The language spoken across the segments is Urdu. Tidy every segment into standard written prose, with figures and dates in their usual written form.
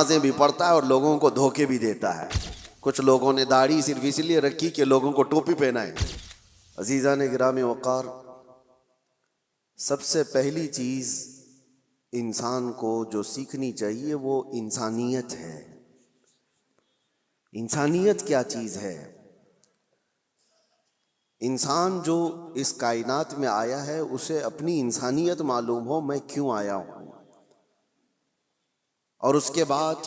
نمازیں بھی پڑھتا ہے اور لوگوں کو دھوکے بھی دیتا ہے. کچھ لوگوں نے داڑھی صرف اس لیے رکھی کہ لوگوں کو ٹوپی پہنائے. عزیزان گرامی وقار، سب سے پہلی چیز انسان کو جو سیکھنی چاہیے وہ انسانیت ہے. انسانیت کیا چیز ہے؟ انسان جو اس کائنات میں آیا ہے اسے اپنی انسانیت معلوم ہو، میں کیوں آیا ہوں. اور اس کے بعد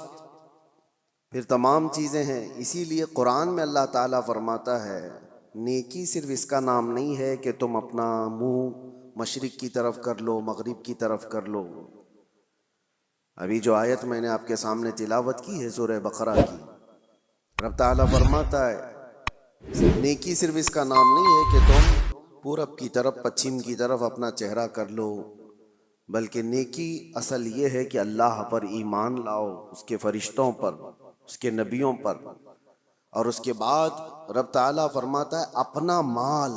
پھر تمام چیزیں ہیں. اسی لیے قرآن میں اللہ تعالیٰ فرماتا ہے نیکی صرف اس کا نام نہیں ہے کہ تم اپنا منہ مشرق کی طرف کر لو، مغرب کی طرف کر لو. ابھی جو آیت میں نے آپ کے سامنے تلاوت کی ہے سورہ بقرہ کی، رب تعالیٰ فرماتا ہے نیکی صرف اس کا نام نہیں ہے کہ تم پورب کی طرف، پچھم کی طرف اپنا چہرہ کر لو، بلکہ نیکی اصل یہ ہے کہ اللہ پر ایمان لاؤ، اس کے فرشتوں پر، اس کے نبیوں پر. اور اس کے بعد رب تعالیٰ فرماتا ہے اپنا مال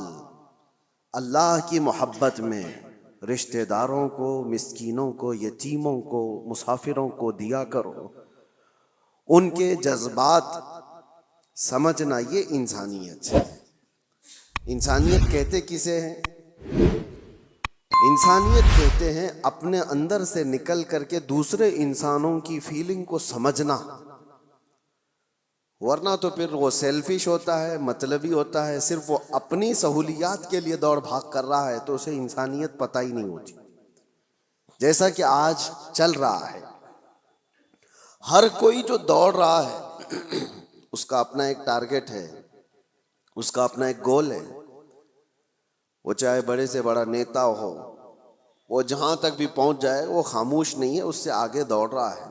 اللہ کی محبت میں رشتہ داروں کو، مسکینوں کو، یتیموں کو، مسافروں کو دیا کرو. ان کے جذبات سمجھنا، یہ انسانیت ہے. انسانیت کہتے کسے ہیں؟ انسانیت کہتے ہیں اپنے اندر سے نکل کر کے دوسرے انسانوں کی فیلنگ کو سمجھنا. ورنہ تو پھر وہ سیلفش ہوتا ہے، مطلبی ہوتا ہے، صرف وہ اپنی سہولیات کے لیے دوڑ بھاگ کر رہا ہے تو اسے انسانیت پتہ ہی نہیں ہوتی. جیسا کہ آج چل رہا ہے، ہر کوئی جو دوڑ رہا ہے اس کا اپنا ایک ٹارگٹ ہے، اس کا اپنا ایک گول ہے. وہ چاہے بڑے سے بڑا نیتا ہو، وہ جہاں تک بھی پہنچ جائے وہ خاموش نہیں ہے، اس سے آگے دوڑ رہا ہے.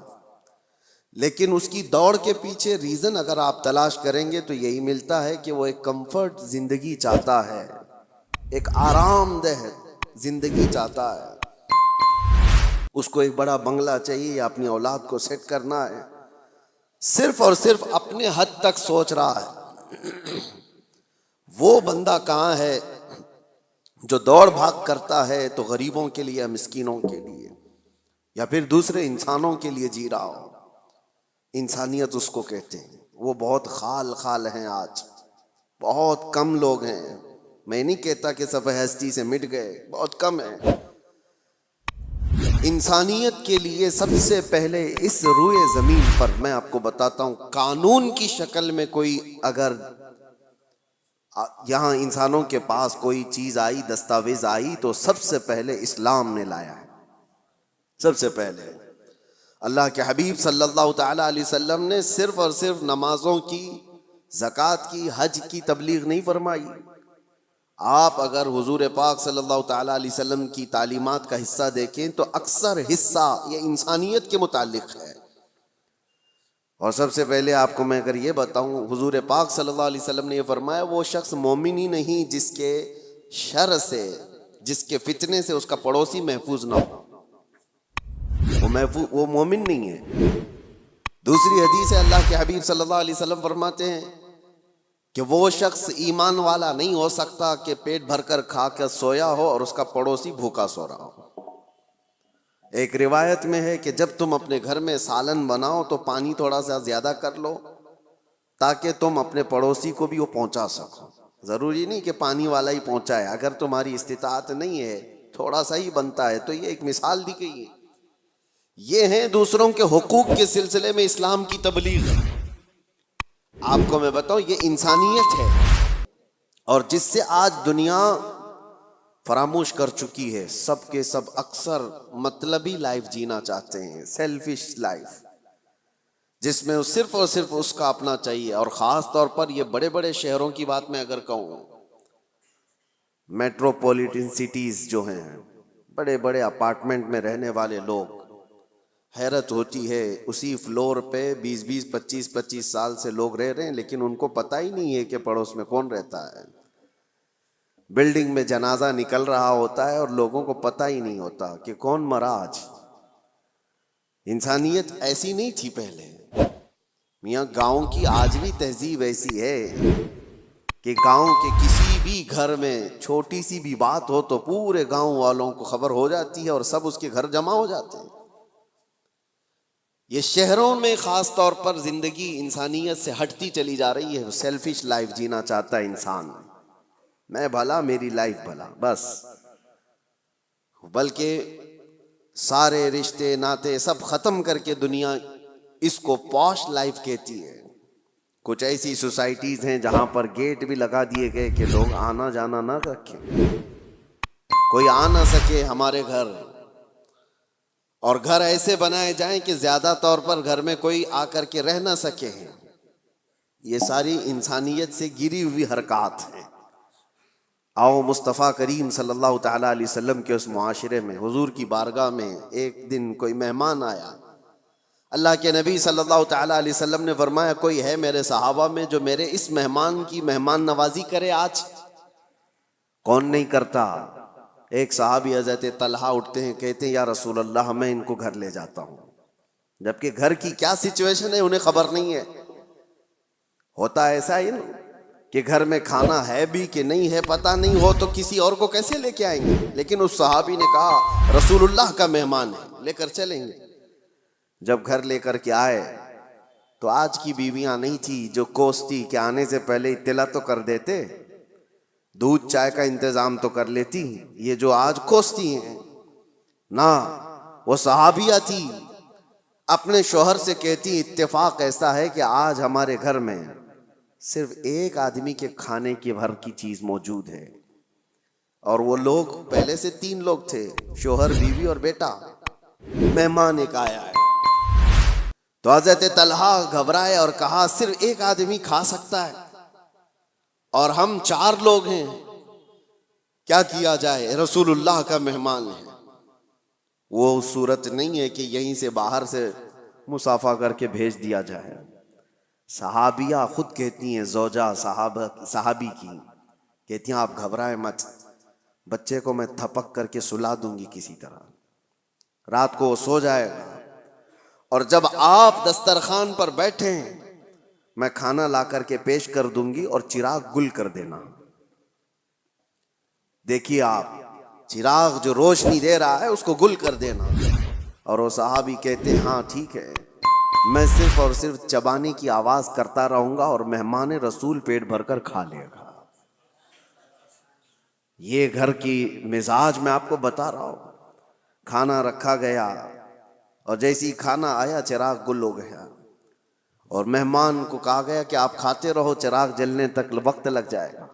لیکن اس کی دوڑ کے پیچھے ریزن اگر آپ تلاش کریں گے تو یہی ملتا ہے کہ وہ ایک کمفرٹ زندگی چاہتا ہے، ایک آرام دہ زندگی چاہتا ہے. اس کو ایک بڑا بنگلہ چاہیے یا اپنی اولاد کو سیٹ کرنا ہے. صرف اور صرف اپنے حد تک سوچ رہا ہے. وہ بندہ کہاں ہے جو دوڑ بھاگ کرتا ہے تو غریبوں کے لیے، مسکینوں کے لیے، یا پھر دوسرے انسانوں کے لیے جی رہا ہو. انسانیت اس کو کہتے ہیں. وہ بہت خال ہیں، آج بہت کم لوگ ہیں. میں نہیں کہتا کہ سب ہستی سے مٹ گئے، بہت کم ہیں. انسانیت کے لیے سب سے پہلے اس روئے زمین پر میں آپ کو بتاتا ہوں، قانون کی شکل میں کوئی اگر یہاں انسانوں کے پاس کوئی چیز آئی، دستاویز آئی، تو سب سے پہلے اسلام نے لایا ہے. سب سے پہلے اللہ کے حبیب صلی اللہ تعالی علیہ وسلم نے صرف اور صرف نمازوں کی، زکوٰۃ کی، حج کی تبلیغ نہیں فرمائی. آپ اگر حضور پاک صلی اللہ تعالی علیہ وسلم کی تعلیمات کا حصہ دیکھیں تو اکثر حصہ یہ انسانیت کے متعلق ہے. اور سب سے پہلے آپ کو میں اگر یہ بتاؤں، حضور پاک صلی اللہ علیہ وسلم نے یہ فرمایا وہ شخص مومن ہی نہیں جس کے شر سے، جس کے فتنے سے اس کا پڑوسی محفوظ نہ ہو. وہ مومن نہیں ہے. دوسری حدیث ہے اللہ کے حبیب صلی اللہ علیہ وسلم فرماتے ہیں کہ وہ شخص ایمان والا نہیں ہو سکتا کہ پیٹ بھر کر کھا کر سویا ہو اور اس کا پڑوسی بھوکا سو رہا ہو. ایک روایت میں ہے کہ جب تم اپنے گھر میں سالن بناؤ تو پانی تھوڑا سا زیادہ کر لو تاکہ تم اپنے پڑوسی کو بھی وہ پہنچا سکو. ضروری نہیں کہ پانی والا ہی پہنچائے، اگر تمہاری استطاعت نہیں ہے، تھوڑا سا ہی بنتا ہے. تو یہ ایک مثال دی گئی ہے. یہ ہیں دوسروں کے حقوق کے سلسلے میں اسلام کی تبلیغ. آپ کو میں بتاؤں یہ انسانیت ہے، اور جس سے آج دنیا فراموش کر چکی ہے. سب کے سب اکثر مطلبی لائف جینا چاہتے ہیں، سیلفش لائف، جس میں صرف اور صرف اس کا اپنا چاہیے. اور خاص طور پر یہ بڑے بڑے شہروں کی بات میں اگر کہوں، میٹروپولیٹن سٹیز جو ہیں، بڑے بڑے اپارٹمنٹ میں رہنے والے لوگ، حیرت ہوتی ہے اسی فلور پہ 25 سال سے لوگ رہ رہے ہیں لیکن ان کو پتہ ہی نہیں ہے کہ پڑوس میں کون رہتا ہے. بلڈنگ میں جنازہ نکل رہا ہوتا ہے اور لوگوں کو پتہ ہی نہیں ہوتا کہ کون مرا آج. انسانیت ایسی نہیں تھی پہلے. میاں گاؤں کی آج بھی تہذیب ایسی ہے کہ گاؤں کے کسی بھی گھر میں چھوٹی سی بھی بات ہو تو پورے گاؤں والوں کو خبر ہو جاتی ہے اور سب اس کے گھر جمع ہو جاتے ہیں. یہ شہروں میں خاص طور پر زندگی انسانیت سے ہٹتی چلی جا رہی ہے. سیلفش لائف جینا چاہتا ہے انسان, میں بھلا میری لائف بھلا بس, بلکہ سارے رشتے ناتے سب ختم کر کے دنیا اس کو پوش لائف کہتی ہے. کچھ ایسی سوسائٹیز ہیں جہاں پر گیٹ بھی لگا دیے گئے کہ لوگ آنا جانا نہ رکھیں, کوئی آ نہ سکے ہمارے گھر, اور گھر ایسے بنائے جائیں کہ زیادہ طور پر گھر میں کوئی آ کر کے رہ نہ سکے. یہ ساری انسانیت سے گری ہوئی حرکات ہیں. آؤ مصطفیٰ کریم صلی اللہ تعالیٰ علیہ وسلم کے اس معاشرے میں, حضور کی بارگاہ میں ایک دن کوئی مہمان آیا. اللہ کے نبی صلی اللہ تعالیٰ علیہ وسلم نے فرمایا, کوئی ہے میرے صحابہ میں جو میرے اس مہمان کی مہمان نوازی کرے آج؟ کون نہیں کرتا. ایک صحابی حضرت طلحہ اٹھتے ہیں, کہتے ہیں یا رسول اللہ میں ان کو گھر لے جاتا ہوں. جبکہ گھر کی کیا سچویشن ہے انہیں خبر نہیں ہے. ہوتا ایسا ہی نا کہ گھر میں کھانا ہے بھی کہ نہیں ہے پتہ نہیں ہو تو کسی اور کو کیسے لے کے آئیں گے. لیکن اس صحابی نے کہا رسول اللہ کا مہمان ہے, لے کر چلیں گے. جب گھر لے کر کے آئے تو آج کی بیویاں نہیں تھی جو کوستی کہ آنے سے پہلے اطلاع تو کر دیتے, دودھ چائے کا انتظام تو کر لیتی. یہ جو آج کوستی ہیں نہ, وہ صحابیہ تھی, اپنے شوہر سے کہتی اتفاق ایسا ہے کہ آج ہمارے گھر میں صرف ایک آدمی کے کھانے کی بھر کی چیز موجود ہے, اور وہ لوگ پہلے سے 3 لوگ تھے, شوہر بیوی اور بیٹا. مہمان ایک آیا ہے. تو حضرت طلحہ گھبرائے اور کہا صرف ایک آدمی کھا سکتا ہے اور ہم 4 لوگ ہیں, کیا کیا جائے؟ رسول اللہ کا مہمان ہے. وہ صورت نہیں ہے کہ یہیں سے باہر سے مصافحہ کر کے بھیج دیا جائے. صحابیہ خود کہتی ہیں, زوجہ صحابی کی کہتی ہیں آپ گھبرائیں مت, بچے کو میں تھپک کر کے سلا دوں گی کسی طرح, رات کو وہ سو جائے گا, اور جب آپ دسترخوان پر بیٹھیں میں کھانا لا کر کے پیش کر دوں گی اور چراغ گل کر دینا. دیکھیے آپ, چراغ جو روشنی دے رہا ہے اس کو گل کر دینا. اور وہ صحابی کہتے ہیں ہاں ٹھیک ہے, میں صرف اور صرف چبانے کی آواز کرتا رہوں گا اور مہمان رسول پیٹ بھر کر کھا لے گا. یہ گھر کی مزاج میں آپ کو بتا رہا ہوں. کھانا رکھا گیا اور جیسی کھانا آیا چراغ گل ہو گیا, اور مہمان کو کہا گیا کہ آپ کھاتے رہو, چراغ جلنے تک وقت لگ جائے گا.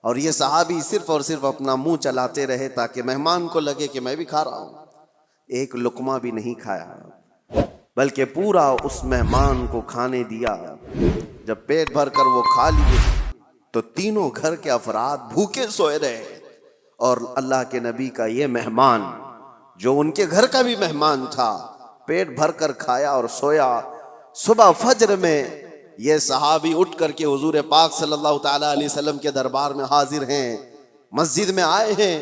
اور یہ صحابی صرف اور صرف اپنا منہ چلاتے رہے تاکہ مہمان کو لگے کہ میں بھی کھا رہا ہوں. ایک لقمہ بھی نہیں کھایا, بلکہ پورا اس مہمان کو کھانے دیا. جب پیٹ بھر کر وہ کھا لیے تو تینوں گھر کے افراد بھوکے سوئے رہے, اور اللہ کے نبی کا یہ مہمان جو ان کے گھر کا بھی مہمان تھا پیٹ بھر کر کھایا اور سویا. صبح فجر میں یہ صحابی اٹھ کر کے حضور پاک صلی اللہ تعالی علیہ وسلم کے دربار میں حاضر ہیں, مسجد میں آئے ہیں.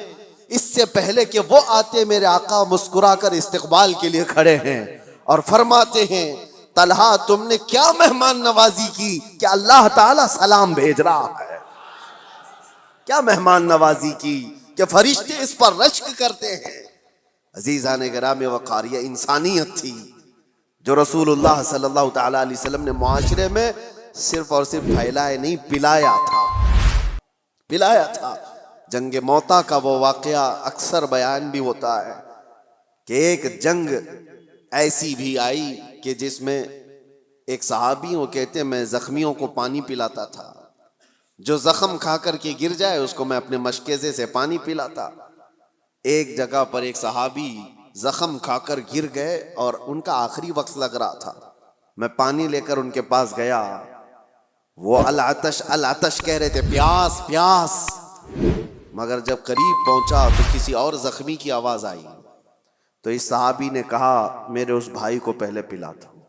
اس سے پہلے کہ وہ آتے میرے آقا مسکرا کر استقبال کے لیے کھڑے ہیں اور فرماتے ہیں طلحہ تم نے کیا مہمان نوازی کی کہ اللہ تعالیٰ سلام بھیج رہا ہے. کیا مہمان نوازی کی کہ فرشتے اس پر رشک کرتے ہیں. عزیزان گرامی وقار, یہ انسانیت تھی جو رسول اللہ صلی اللہ تعالیٰ علیہ وسلم نے معاشرے میں صرف اور صرف پھیلائے نہیں, پلایا تھا. جنگ موتا کا وہ واقعہ اکثر بیان بھی ہوتا ہے کہ ایک جنگ ایسی بھی آئی کہ جس میں ایک صحابی وہ کہتے ہیں میں زخمیوں کو پانی پلاتا تھا, جو زخم کھا کر کے گر جائے اس کو میں اپنے مشکیزے سے پانی پلاتا. ایک جگہ پر ایک صحابی زخم کھا کر گر گئے اور ان کا آخری وقت لگ رہا تھا. میں پانی لے کر ان کے پاس گیا, وہ العطش العطش کہہ رہے تھے, پیاس پیاس. مگر جب قریب پہنچا تو کسی اور زخمی کی آواز آئی. تو اس صحابی نے کہا میرے اس بھائی کو پہلے پلا دو,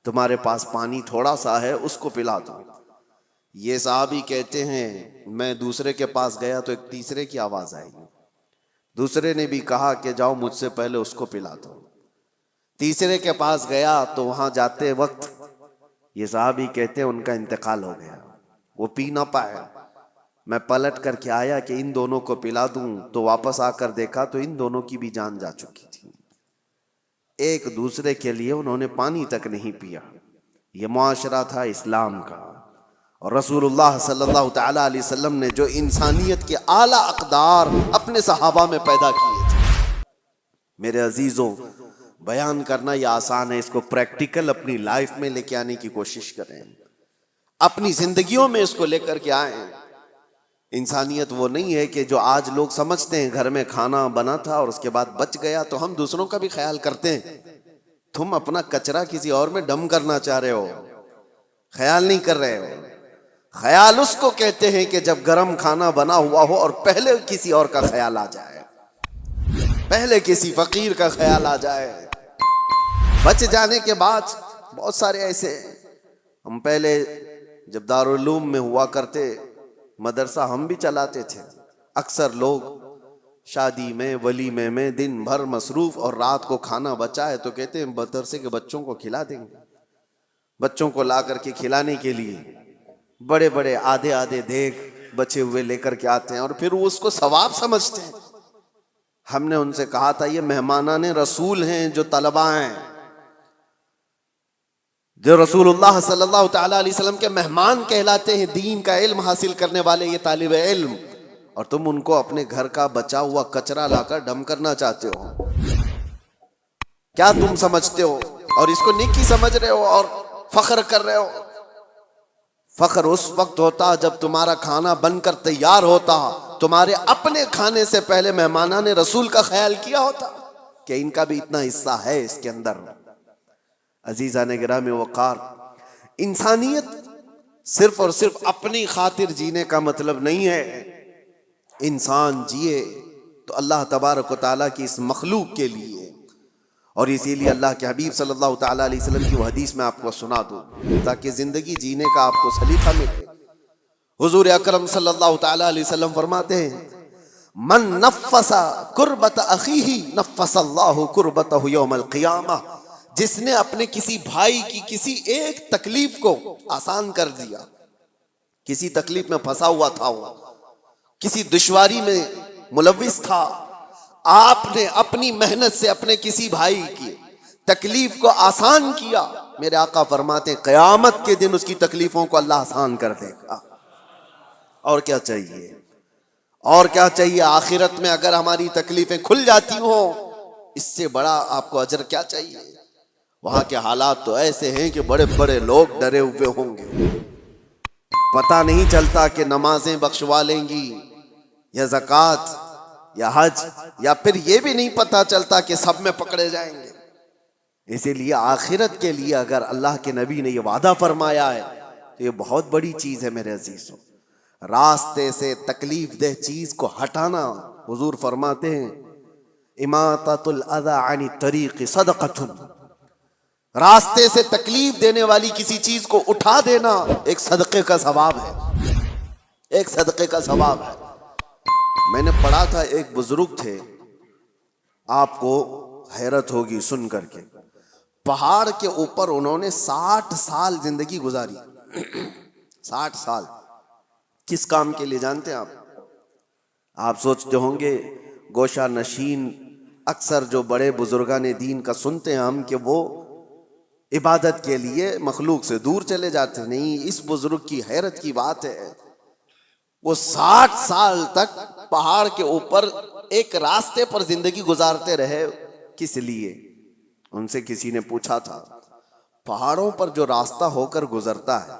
تمہارے پاس پانی تھوڑا سا ہے اس کو پلا دو. یہ صحابی کہتے ہیں میں دوسرے کے پاس گیا تو ایک تیسرے کی آواز آئی, دوسرے نے بھی کہا کہ جاؤ مجھ سے پہلے اس کو پلا دو. تیسرے کے پاس گیا تو وہاں جاتے وقت یہ صحابی کہتے ہیں ان کا انتقال ہو گیا, وہ پی نہ پائے. میں پلٹ کر کے آیا کہ ان دونوں کو پلا دوں تو واپس آ کر دیکھا تو ان دونوں کی بھی جان جا چکی تھی. ایک دوسرے کے لیے انہوں نے پانی تک نہیں پیا. یہ معاشرہ تھا اسلام کا. اور رسول اللہ صلی اللہ تعالی علیہ وسلم نے جو انسانیت کے اعلیٰ اقدار اپنے صحابہ میں پیدا کیے تھے. میرے عزیزوں، بیان کرنا یہ آسان ہے، اس کو پریکٹیکل اپنی لائف میں لے کے آنے کی کوشش کریں، اپنی زندگیوں میں اس کو لے کر کے آئیں. انسانیت وہ نہیں ہے کہ جو آج لوگ سمجھتے ہیں گھر میں کھانا بنا تھا اور اس کے بعد بچ گیا تو ہم دوسروں کا بھی خیال کرتے ہیں. تم اپنا کچرا کسی اور میں ڈم کرنا چاہ رہے ہو، خیال نہیں کر رہے ہو. خیال اس کو کہتے ہیں کہ جب گرم کھانا بنا ہوا ہو اور پہلے کسی اور کا خیال آ جائے، پہلے کسی فقیر کا خیال آ جائے. بچ جانے کے بعد بہت سارے ایسے، ہم پہلے جب دارالعلوم میں ہوا کرتے، مدرسہ ہم بھی چلاتے تھے، اکثر لوگ شادی میں ولیمے میں دن بھر مصروف اور رات کو کھانا بچا ہے تو کہتے ہیں مدرسے کے بچوں کو کھلا دیں گے. بچوں کو لا کر کے کھلانے کے لیے بڑے بڑے آدھے آدھے دیگ بچے ہوئے لے کر کے آتے ہیں اور پھر وہ اس کو ثواب سمجھتے ہیں. ہم نے ان سے کہا تھا یہ مہمانان رسول ہیں جو طلبہ ہیں، جو رسول اللہ صلی اللہ تعالی علیہ وسلم کے مہمان کہلاتے ہیں، دین کا علم حاصل کرنے والے یہ طالب علم، اور تم ان کو اپنے گھر کا بچا ہوا کچرا لا کر ڈم کرنا چاہتے ہو. کیا تم سمجھتے ہو اور اس کو نیکی سمجھ رہے ہو اور فخر کر رہے ہو؟ فخر اس وقت ہوتا جب تمہارا کھانا بن کر تیار ہوتا، تمہارے اپنے کھانے سے پہلے مہمانان رسول کا خیال کیا ہوتا کہ ان کا بھی اتنا حصہ ہے اس کے اندر. عزیزان گرامی وقار، انسانیت صرف اور صرف اپنی خاطر جینے کا مطلب نہیں ہے. انسان جیے تو اللہ تبارک و تعالیٰ کی اس مخلوق کے لیے، اور اسی لیے اللہ کے حبیب صلی اللہ تعالیٰ علیہ وسلم کی وہ حدیث میں آپ کو سنا دوں تاکہ زندگی جینے کا آپ کو سلیقہ ملے. حضور اکرم صلی اللہ تعالیٰ علیہ وسلم فرماتے ہیں من نفس کربت اخیہ نفس اللہ کربتہ یوم القیامہ. جس نے اپنے کسی بھائی کی کسی ایک تکلیف کو آسان کر دیا، کسی تکلیف میں پھنسا ہوا تھا، وہ کسی دشواری میں ملوث تھا، آپ نے اپنی محنت سے اپنے کسی بھائی کی تکلیف کو آسان کیا، میرے آقا فرماتے ہیں قیامت کے دن اس کی تکلیفوں کو اللہ آسان کر دے گا. اور کیا چاہیے، اور کیا چاہیے؟ آخرت میں اگر ہماری تکلیفیں کھل جاتی ہوں، اس سے بڑا آپ کو اجر کیا چاہیے؟ وہاں کے حالات تو ایسے ہیں کہ بڑے بڑے لوگ ڈرے ہوئے ہوں گے، پتہ نہیں چلتا کہ نمازیں بخشوا لیں گی یا زکوٰۃ یا حج، یا پھر یہ بھی نہیں پتہ چلتا کہ سب میں پکڑے جائیں گے. اسی لیے آخرت کے لیے اگر اللہ کے نبی نے یہ وعدہ فرمایا ہے تو یہ بہت بڑی چیز ہے میرے عزیزوں. راستے سے تکلیف دہ چیز کو ہٹانا، حضور فرماتے ہیں اماطۃ الاذی عن الطریق صدقۃ، راستے سے تکلیف دینے والی کسی چیز کو اٹھا دینا ایک صدقے کا ثواب ہے، ایک صدقے کا ثواب ہے. میں نے پڑھا تھا، ایک بزرگ تھے، آپ کو حیرت ہوگی سن کر کے، پہاڑ کے اوپر انہوں نے 60 سال زندگی گزاری. 60 سال کس کام کے لیے جانتے ہیں آپ سوچتے ہوں گے گوشہ نشین اکثر جو بڑے بزرگان دین کا سنتے ہیں ہم کہ وہ عبادت کے لیے مخلوق سے دور چلے جاتے. نہیں، اس بزرگ کی حیرت کی بات ہے، وہ 60 سال تک پہاڑ کے اوپر ایک راستے پر زندگی گزارتے رہے. کس لیے؟ ان سے کسی نے پوچھا تھا پہاڑوں پر جو راستہ ہو کر گزرتا ہے،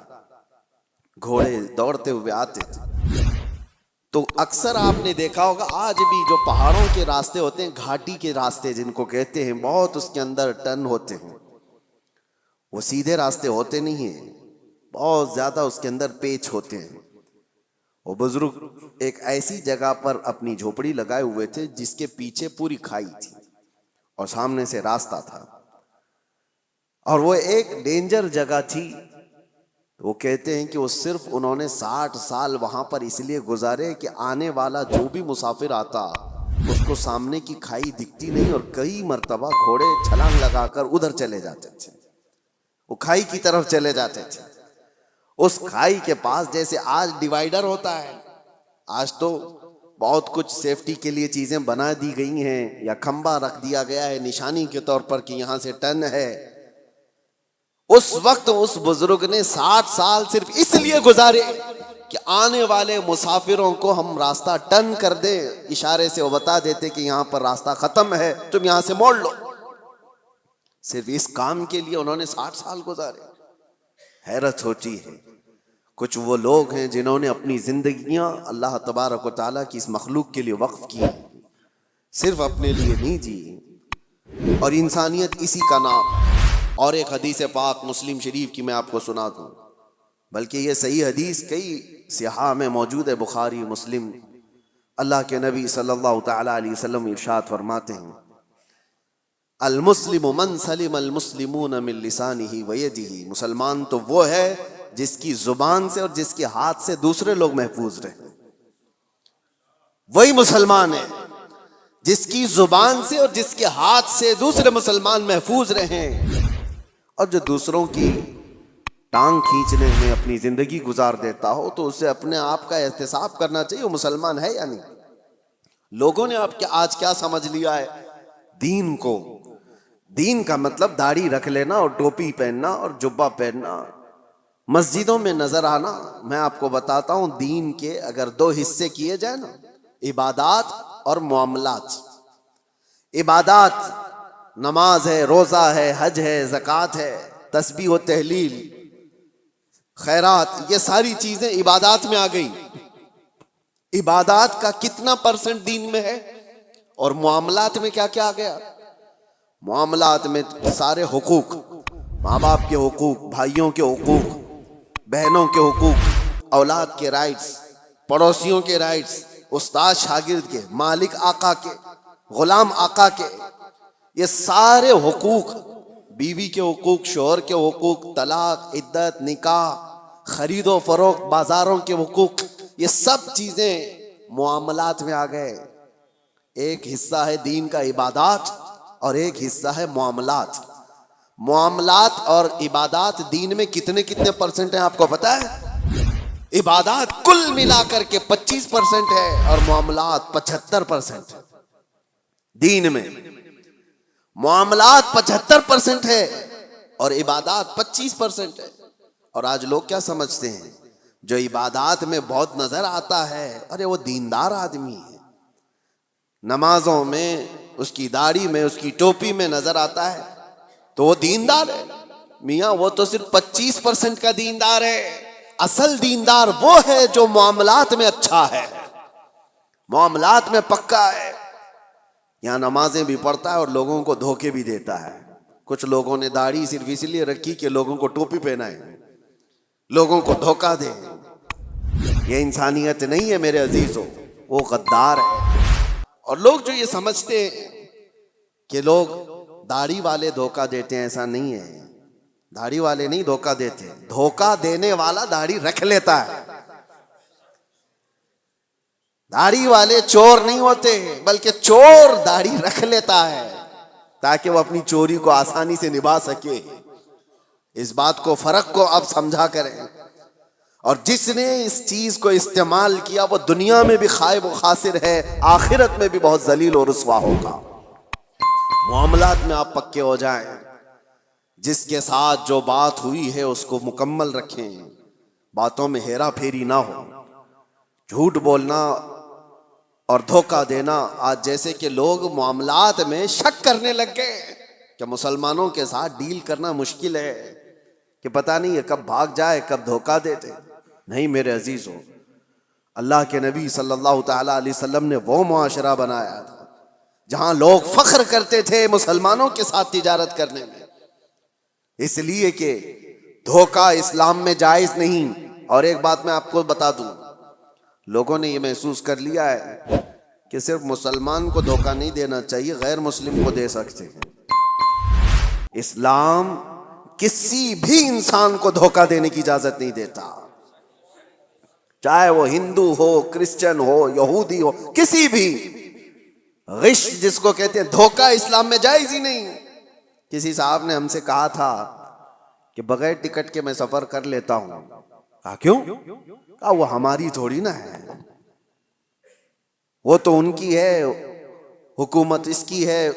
گھوڑے دوڑتے ہوئے آتے تھے، تو اکثر آپ نے دیکھا ہوگا آج بھی جو پہاڑوں کے راستے ہوتے ہیں، گھاٹی کے راستے جن کو کہتے ہیں، بہت اس کے اندر ٹرن ہوتے ہیں، وہ سیدھے راستے ہوتے نہیں ہیں، بہت زیادہ اس کے اندر پیچ ہوتے ہیں. وہ بزرگ ایک ایسی جگہ پر اپنی جھوپڑی لگائے ہوئے تھے جس کے پیچھے پوری کھائی تھی اور سامنے سے راستہ تھا، اور وہ ایک ڈینجر جگہ تھی. وہ کہتے ہیں کہ وہ صرف انہوں نے 60 سال وہاں پر اس لیے گزارے کہ آنے والا جو بھی مسافر آتا اس کو سامنے کی کھائی دکھتی نہیں، اور کئی مرتبہ گھوڑے چھلانگ لگا کر ادھر چلے جاتے تھے، وہ کھائی کی طرف چلے جاتے تھے. اس کھائی کے پاس جیسے آج ڈیوائیڈر ہوتا ہے، آج تو بہت کچھ سیفٹی کے لیے چیزیں بنا دی گئی ہیں، یا کھمبا رکھ دیا گیا ہے نشانی کے طور پر کہ یہاں سے ٹرن ہے۔ اس وقت اس بزرگ نے 60 سال صرف اس لیے گزارے کہ آنے والے مسافروں کو ہم راستہ ٹرن کر دیں، اشارے سے وہ بتا دیتے کہ یہاں پر راستہ ختم ہے، تم یہاں سے موڑ لو۔ صرف اس کام کے لیے انہوں نے 60 سال گزارے۔ حیرت ہوتی ہے، کچھ وہ لوگ ہیں جنہوں نے اپنی زندگیاں اللہ تبارک و تعالیٰ کی اس مخلوق کے لیے وقف کی، صرف اپنے لیے نہیں جی، اور انسانیت اسی کا نام۔ اور ایک حدیث پاک مسلم شریف کی میں آپ کو سنا دوں، بلکہ یہ صحیح حدیث کئی صحاح میں موجود ہے، بخاری مسلم۔ اللہ کے نبی صلی اللہ تعالی علیہ وسلم ارشاد فرماتے ہیں، المسلم من سلم المسلمون من لسانہ ویدہ، مسلمان تو وہ ہے جس کی زبان سے اور جس کے ہاتھ سے دوسرے لوگ محفوظ رہیں۔ وہی مسلمان ہے جس کی زبان سے اور جس کے ہاتھ سے دوسرے مسلمان محفوظ رہیں، اور جو دوسروں کی ٹانگ کھینچنے میں اپنی زندگی گزار دیتا ہو تو اسے اپنے آپ کا احتساب کرنا چاہیے، وہ مسلمان ہے یا نہیں۔ لوگوں نے آج کیا سمجھ لیا ہے دین کو؟ دین کا مطلب داڑھی رکھ لینا اور ٹوپی پہننا اور جبہ پہننا، مسجدوں میں نظر آنا۔ میں آپ کو بتاتا ہوں، دین کے اگر 2 حصے کیے جائیں نا، عبادات اور معاملات۔ عبادات نماز ہے، روزہ ہے، حج ہے، زکوٰۃ ہے، تسبیح و تحلیل، خیرات، یہ ساری چیزیں عبادات میں آ گئی۔ عبادات کا کتنا % دین میں ہے؟ اور معاملات میں کیا کیا آ گیا؟ معاملات میں سارے حقوق، ماں باپ کے حقوق، بھائیوں کے حقوق، بہنوں کے حقوق، اولاد کے رائٹس، پڑوسیوں کے رائٹس، استاد شاگرد کے، مالک آقا کے، غلام آقا کے، یہ سارے حقوق، بیوی کے حقوق، شوہر کے حقوق، طلاق، عدت، نکاح، خرید و فروخت، بازاروں کے حقوق، یہ سب چیزیں معاملات میں آ گئے۔ ایک حصہ ہے دین کا عبادات اور ایک حصہ ہے معاملات۔ معاملات اور عبادات دین میں کتنے % ہیں آپ کو پتا ہے؟ عبادات کل ملا کر کے 25% ہے اور معاملات 75% دین میں۔ معاملات 75% ہے اور عبادات 25% ہے۔ اور آج لوگ کیا سمجھتے ہیں؟ جو عبادات میں بہت نظر آتا ہے، ارے وہ دیندار آدمی ہے، نمازوں میں، اس کی داڑھی میں، اس کی ٹوپی میں نظر آتا ہے تو وہ دیندار ہے۔ میاں وہ تو صرف 25% کا دیندار ہے۔ اصل دیندار وہ ہے جو معاملات میں اچھا ہے، معاملات میں پکا ہے۔ یہاں نمازیں بھی پڑھتا ہے اور لوگوں کو دھوکے بھی دیتا ہے۔ کچھ لوگوں نے داڑھی صرف اس لیے رکھی کہ لوگوں کو ٹوپی پہنائے، لوگوں کو دھوکہ دے۔ یہ انسانیت نہیں ہے میرے عزیزوں، وہ غدار ہے۔ اور لوگ جو یہ سمجھتے ہیں کہ لوگ داڑھی والے دھوکہ دیتے ہیں، ایسا نہیں ہے۔ داڑھی والے نہیں دھوکہ دیتے، دھوکہ دینے والا داڑھی رکھ لیتا ہے۔ داڑھی والے چور نہیں ہوتے، بلکہ چور داڑھی رکھ لیتا ہے تاکہ وہ اپنی چوری کو آسانی سے نبھا سکے۔ اس بات کو، فرق کو آپ سمجھا کریں۔ اور جس نے اس چیز کو استعمال کیا وہ دنیا میں بھی خائب و خاسر ہے، آخرت میں بھی بہت ذلیل و رسوا ہوگا۔ معاملات میں آپ پکے ہو جائیں، جس کے ساتھ جو بات ہوئی ہے اس کو مکمل رکھیں، باتوں میں ہیرا پھیری نہ ہو۔ جھوٹ بولنا اور دھوکہ دینا، آج جیسے کہ لوگ معاملات میں شک کرنے لگ گئے کہ مسلمانوں کے ساتھ ڈیل کرنا مشکل ہے، کہ پتہ نہیں ہے کب بھاگ جائے، کب دھوکہ دیتے۔ نہیں میرے عزیزوں، اللہ کے نبی صلی اللہ تعالی علیہ وسلم نے وہ معاشرہ بنایا تھا جہاں لوگ فخر کرتے تھے مسلمانوں کے ساتھ تجارت کرنے میں، اس لیے کہ دھوکہ اسلام میں جائز نہیں۔ اور ایک بات میں آپ کو بتا دوں، لوگوں نے یہ محسوس کر لیا ہے کہ صرف مسلمان کو دھوکہ نہیں دینا چاہیے، غیر مسلم کو دے سکتے ہیں۔ اسلام کسی بھی انسان کو دھوکہ دینے کی اجازت نہیں دیتا، چاہے وہ ہندو ہو، کرسچن ہو، یہودی ہو، کسی بھی۔ غش جس کو کہتے ہیں، دھوکہ اسلام میں جائز ہی نہیں۔ کسی صاحب نے ہم سے کہا تھا کہ بغیر ٹکٹ کے میں سفر کر لیتا ہوں۔ کہا کیوں؟ کہا وہ ہماری تھوڑی نہ ہے۔ وہ تو ان کی ہے, حکومت اس کی ہے,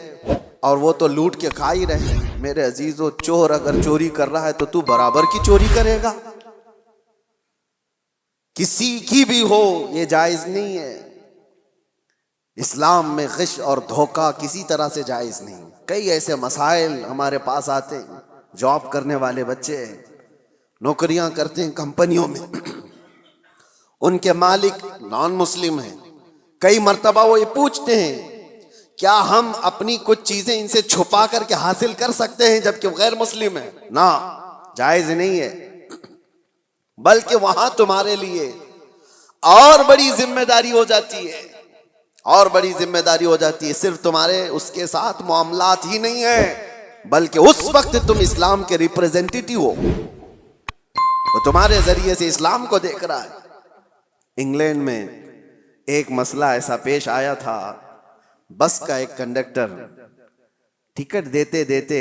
اور وہ تو لوٹ کے کھا ہی رہے. میرے عزیزو, چور اگر چوری کر رہا ہے تو تو برابر کی چوری کرے گا؟ کسی کی بھی ہو, یہ جائز نہیں ہے. اسلام میں غش اور دھوکہ کسی طرح سے جائز نہیں. کئی ایسے مسائل ہمارے پاس آتے ہیں, جاب کرنے والے بچے ہیں, نوکریاں کرتے ہیں کمپنیوں میں, ان کے مالک نان مسلم ہیں. کئی مرتبہ وہ یہ پوچھتے ہیں کیا ہم اپنی کچھ چیزیں ان سے چھپا کر کے حاصل کر سکتے ہیں جبکہ وہ غیر مسلم ہیں؟ نہ, جائز نہیں ہے. بلکہ وہاں تمہارے لیے اور بڑی ذمہ داری ہو جاتی ہے, اور بڑی ذمہ داری ہو جاتی ہے. صرف تمہارے اس کے ساتھ معاملات ہی نہیں ہیں, بلکہ اس وقت تم اسلام کے ریپریزنٹیٹیو ہو, وہ تمہارے ذریعے سے اسلام کو دیکھ رہا ہے. انگلینڈ میں ایک مسئلہ ایسا پیش آیا تھا. بس کا ایک کنڈکٹر ٹکٹ دیتے دیتے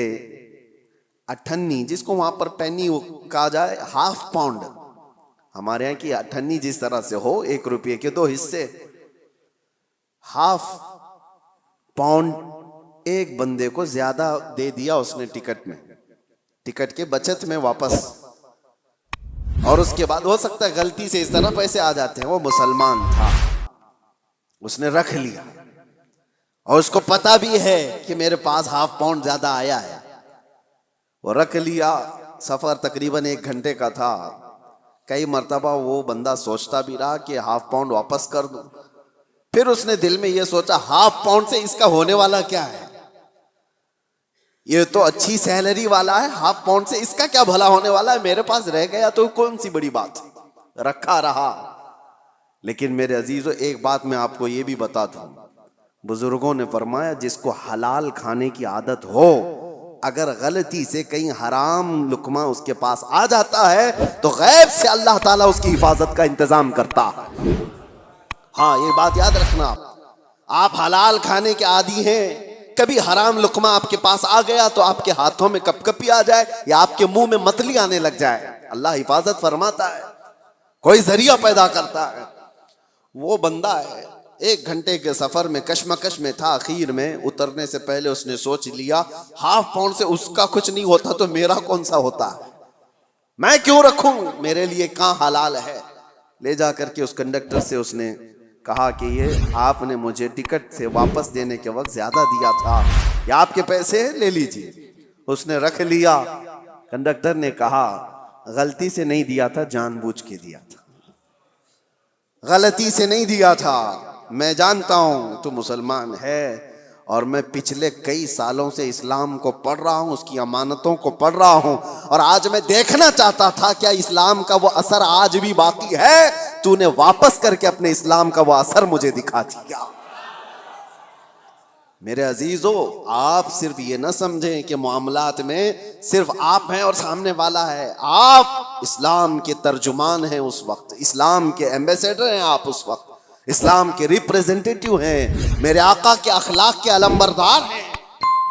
اٹھنی, جس کو وہاں پر پینی کہا جائے, ہاف پاؤنڈ, ہمارے یہاں کی اٹھنی جس طرح سے ہو, 1 روپے کے 2 حصے, ہاف پاؤنڈ ایک بندے کو زیادہ دے دیا اس نے ٹکٹ میں, ٹکٹ کے بچت میں واپس. اور اس کے بعد ہو سکتا ہے غلطی سے اس طرح پیسے آ جاتے ہیں. وہ مسلمان تھا, اس نے رکھ لیا, اور اس کو پتا بھی ہے کہ میرے پاس ہاف پاؤنڈ زیادہ آیا ہے. وہ رکھ لیا. سفر تقریباً 1 گھنٹے کا تھا. کئی مرتبہ وہ بندہ سوچتا بھی رہا کہ ہاف پاؤنڈ واپس کر دوں. پھر اس نے دل میں یہ سوچا, ہاف پاؤنڈ سے اس کا ہونے والا کیا ہے؟ یہ تو اچھی سیلری والا ہے, ہاف پاؤنڈ سے اس کا کیا بھلا ہونے والا ہے؟ میرے پاس رہ گیا تو کون سی بڑی بات, رکھا رہا. لیکن میرے عزیزو, ایک بات میں آپ کو یہ بھی بتا دوں, بزرگوں نے فرمایا جس کو حلال کھانے کی عادت ہو, اگر غلطی سے کہیں حرام لقمہ اس کے پاس آ جاتا ہے تو غیب سے اللہ تعالیٰ اس کی حفاظت کا انتظام کرتا ہے. ہاں, یہ بات یاد رکھنا. آپ حلال کھانے کے عادی ہیں, کبھی حرام لقمہ آپ کے پاس آ گیا تو آپ کے ہاتھوں میں کپ کپی آ جائے یا آپ کے منہ میں متلی آنے لگ جائے, اللہ حفاظت فرماتا ہے, کوئی ذریعہ پیدا کرتا ہے. وہ بندہ ہے 1 گھنٹے کے سفر میں کشمکش میں تھا. اخیر میں اترنے سے پہلے اس نے سوچ لیا, ہاف پاؤنڈ سے اس کا کچھ نہیں ہوتا تو میرا کون سا ہوتا ہے, میں کیوں رکھوں, میرے لیے کہاں حلال ہے. لے جا کر کے اس کنڈکٹر سے اس نے کہا کہ یہ آپ نے مجھے ٹکٹ سے واپس دینے کے وقت زیادہ دیا تھا, یا آپ کے پیسے لے لیجیے. اس نے رکھ لیا. کنڈکٹر نے کہا غلطی سے نہیں دیا تھا, جان بوجھ کے دیا تھا, غلطی سے نہیں دیا تھا. میں جانتا ہوں تو مسلمان ہے, اور میں پچھلے کئی سالوں سے اسلام کو پڑھ رہا ہوں, اس کی امانتوں کو پڑھ رہا ہوں, اور آج میں دیکھنا چاہتا تھا کیا اسلام کا وہ اثر آج بھی باقی ہے. تو نے واپس کر کے اپنے اسلام کا وہ اثر مجھے دکھا دیا. میرے عزیزو, آپ صرف یہ نہ سمجھیں کہ معاملات میں صرف آپ ہیں اور سامنے والا ہے. آپ اسلام کے ترجمان ہیں اس وقت, اسلام کے ایمبیسیڈر ہیں آپ اس وقت, اسلام کے ریپریزنٹیٹیو ہیں, میرے آقا کے اخلاق کے علمبردار ہیں.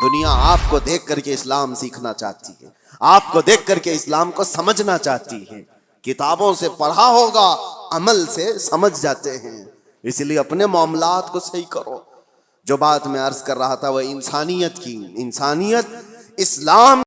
دنیا آپ کو دیکھ کر کے اسلام سیکھنا چاہتی ہے, آپ کو دیکھ کر کے اسلام کو سمجھنا چاہتی ہے. کتابوں سے پڑھا ہوگا, عمل سے سمجھ جاتے ہیں. اس لیے اپنے معاملات کو صحیح کرو. جو بات میں عرض کر رہا تھا وہ انسانیت کی, انسانیت اسلام